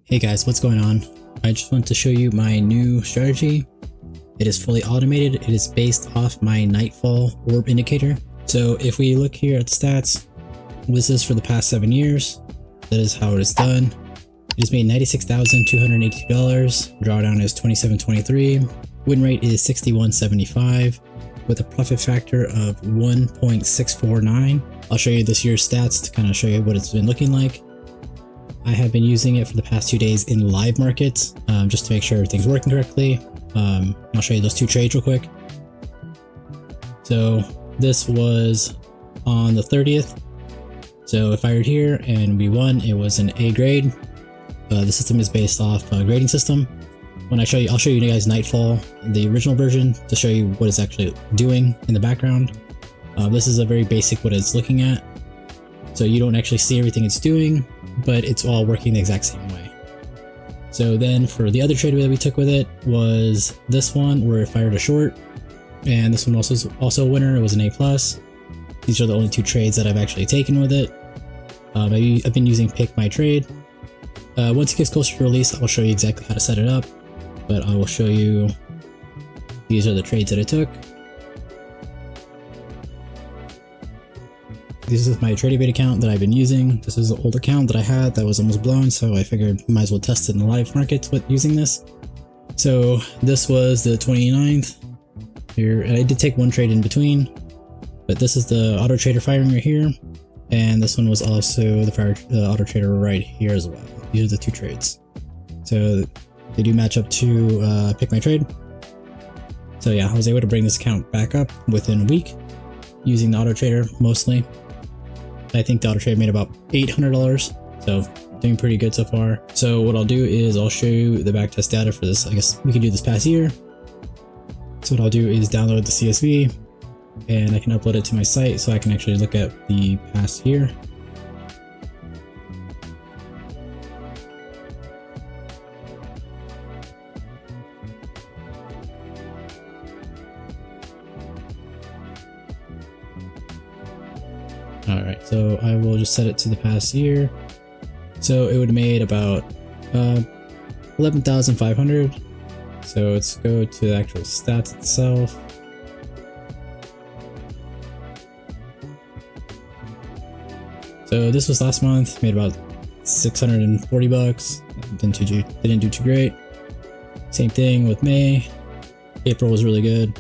Hey guys, what's going on? I just want to show you my new strategy. It is fully automated. It is based off my nightfall orb indicator. So if we look here at the stats, this is for the past 7 years. That is how it is done. It is made $96,282. Drawdown is 27.23. Win rate is 61.75 with a profit factor of 1.649. I'll show you this year's stats to kind of show you what it's been looking like. I have been using it for the past 2 days in live markets, just to make sure everything's working correctly. I'll show you those 2 trades real quick. So this was on the 30th. So if I were here and we won, it was an A grade. The system is based off a grading system. When I'll show you guys Nightfall, the original version, to show you what it's actually doing in the background. This is a very basic what it's looking at. So you don't actually see everything it's doing, but it's all working the exact same way. So then for the other trade that we took with it was this one where it fired a short, and this one also a winner. It was an A+. These are the only 2 trades that I've actually taken with it. I've been using Pick My Trade. Once it gets closer to release, I'll show you exactly how to set it up, but I will show you these are the trades that I took. This is my TradeDay account that I've been using. This is an old account that I had that was almost blown, so I figured might as well test it in the live markets with using this. So this was the 29th here, and I did take 1 trade in between, but this is the auto trader firing right here, and this one was also the auto trader right here as well. These are the 2 trades. So they do match up to Pick My Trade. So yeah, I was able to bring this account back up within a week using the auto trader mostly. I think the auto trader made about $800, so doing pretty good so far. So what I'll do is I'll show you the backtest data for this. I guess we can do this past year. So what I'll do is download the CSV, and I can upload it to my site so I can actually look at the past year. Alright, so I will just set it to the past year. So it would have made about 11,500. So let's go to the actual stats itself. So this was last month, made about 640 bucks. Didn't do too great. Same thing with May. April was really good.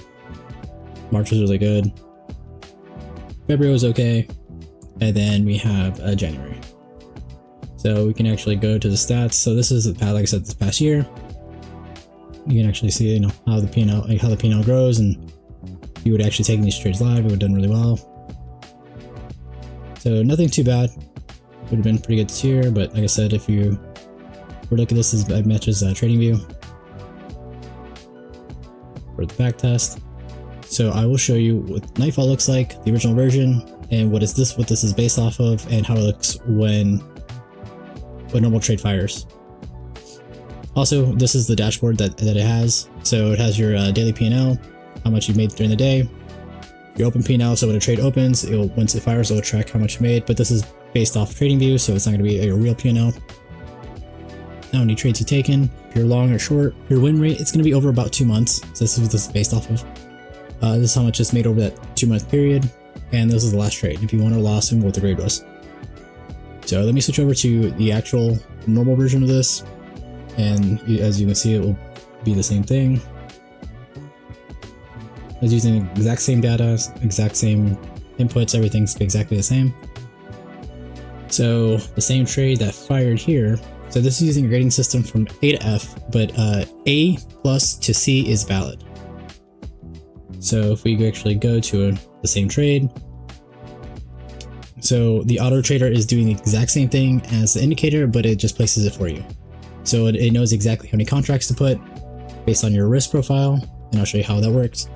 March was really good. February was okay. And then we have January. So we can actually go to the stats. So this is like I said, this past year. You can actually see, how the P&L grows, and you would actually take these trades live. It would have done really well. So nothing too bad. Would have been pretty good this year, but like I said, if you were looking at this as matches trading view for the back test. So I will show you what Nightfall looks like, the original version, and what this is based off of, and how it looks when normal trade fires. Also, this is the dashboard that it has. So it has your daily P&L, how much you made during the day, your open P&L. So when a trade opens, once it fires, it'll track how much you made. But this is based off TradingView, so it's not going to be a real P&L. How many trades you've taken, if you're long or short, your win rate, it's going to be over about 2 months. So this is what this is based off of. This is how much it's made over that 2-month period. And this is the last trade, if you won or lost and what the grade was. So let me switch over to the actual normal version of this. And as you can see, it will be the same thing. I was using the exact same data, exact same inputs, everything's exactly the same. So the same trade that fired here. So this is using a grading system from A to F, but A+ to C is valid. So if we actually go to the same trade, so the auto trader is doing the exact same thing as the indicator, but it just places it for you. So it knows exactly how many contracts to put based on your risk profile, and I'll show you how that works.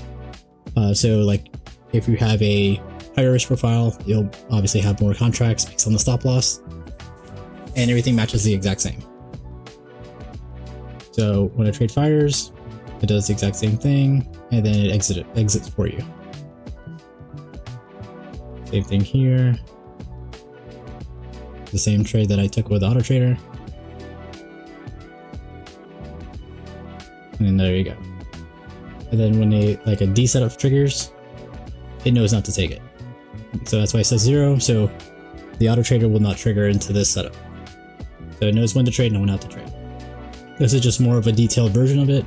So like if you have a higher risk profile, you'll obviously have more contracts based on the stop loss, and everything matches the exact same. So when a trade fires, it does the exact same thing, and then it exits for you. Same thing here. The same trade that I took with Auto Trader. and there you go. And then when a D setup triggers, it knows not to take it. So that's why it says 0. So the auto trader will not trigger into this setup. So it knows when to trade and when not to trade. This is just more of a detailed version of it.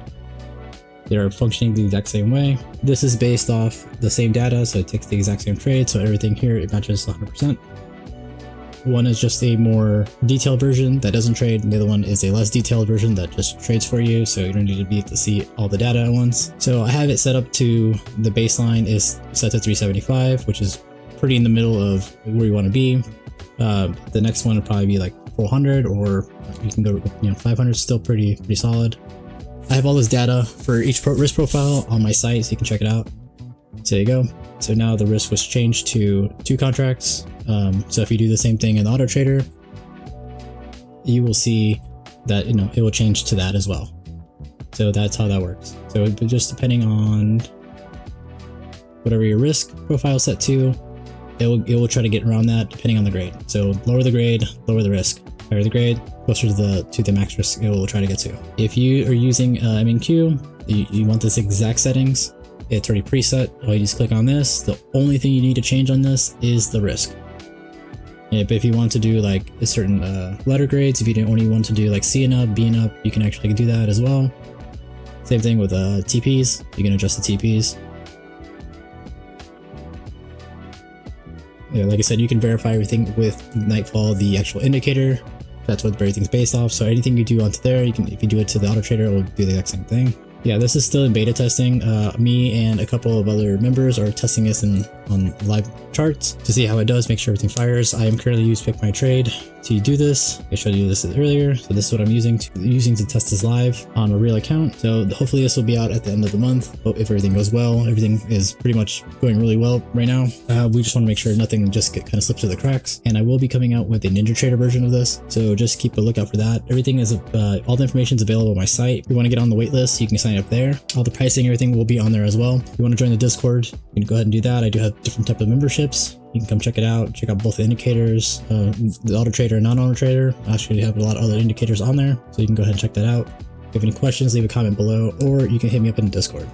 They're functioning the exact same way. This is based off the same data, so it takes the exact same trade. So everything here, it matches 100%. One is just a more detailed version that doesn't trade, and the other one is a less detailed version that just trades for you, so you don't need to be able to see all the data at once. So I have it set up to, the baseline is set to 375, which is pretty in the middle of where you want to be. The next one would probably be like 400, or you can go to 500, still pretty solid. I have all this data for each risk profile on my site, so you can check it out. So there you go. So now the risk was changed to 2 contracts. So if you do the same thing in Auto Trader, you will see that it will change to that as well. So that's how that works. So just depending on whatever your risk profile is set to, it will try to get around that depending on the grade. So lower the grade, lower the risk. Higher the grade, closer to the max risk it will try to get to. If you are using MNQ, you want this exact settings. It's already preset. All you just click on this. The only thing you need to change on this is the risk. Yeah, but if you want to do like a certain letter grades, if you don't only want to do like C and up, B and up, you can actually do that as well. Same thing with TPs. You can adjust the TPs. Yeah, like I said, you can verify everything with Nightfall, the actual indicator. That's what everything's based off. So anything you do onto there, if you do it to the auto trader, it will do the exact same thing. Yeah, this is still in beta testing. Me and a couple of other members are testing this on live charts to see how it does, make sure everything fires. I am currently using Pick My Trade to do this. I showed you this earlier. So this is what I'm using to test this live on a real account. So hopefully this will be out at the end of the month. But if everything goes well, everything is pretty much going really well right now. We just want to make sure nothing just kind of slips through the cracks. And I will be coming out with a NinjaTrader version of this. So just keep a lookout for that. Everything is, all the information is available on my site. If you want to get on the wait list, you can sign up there. All the pricing, everything will be on there as well. If you want to join the Discord, you can go ahead and do that. I do have different type of memberships. You can come check it out. Check out both the indicators, the auto trader and non-auto trader. I actually have a lot of other indicators on there, so you can go ahead and check that out. If you have any questions, leave a comment below, or you can hit me up in the Discord.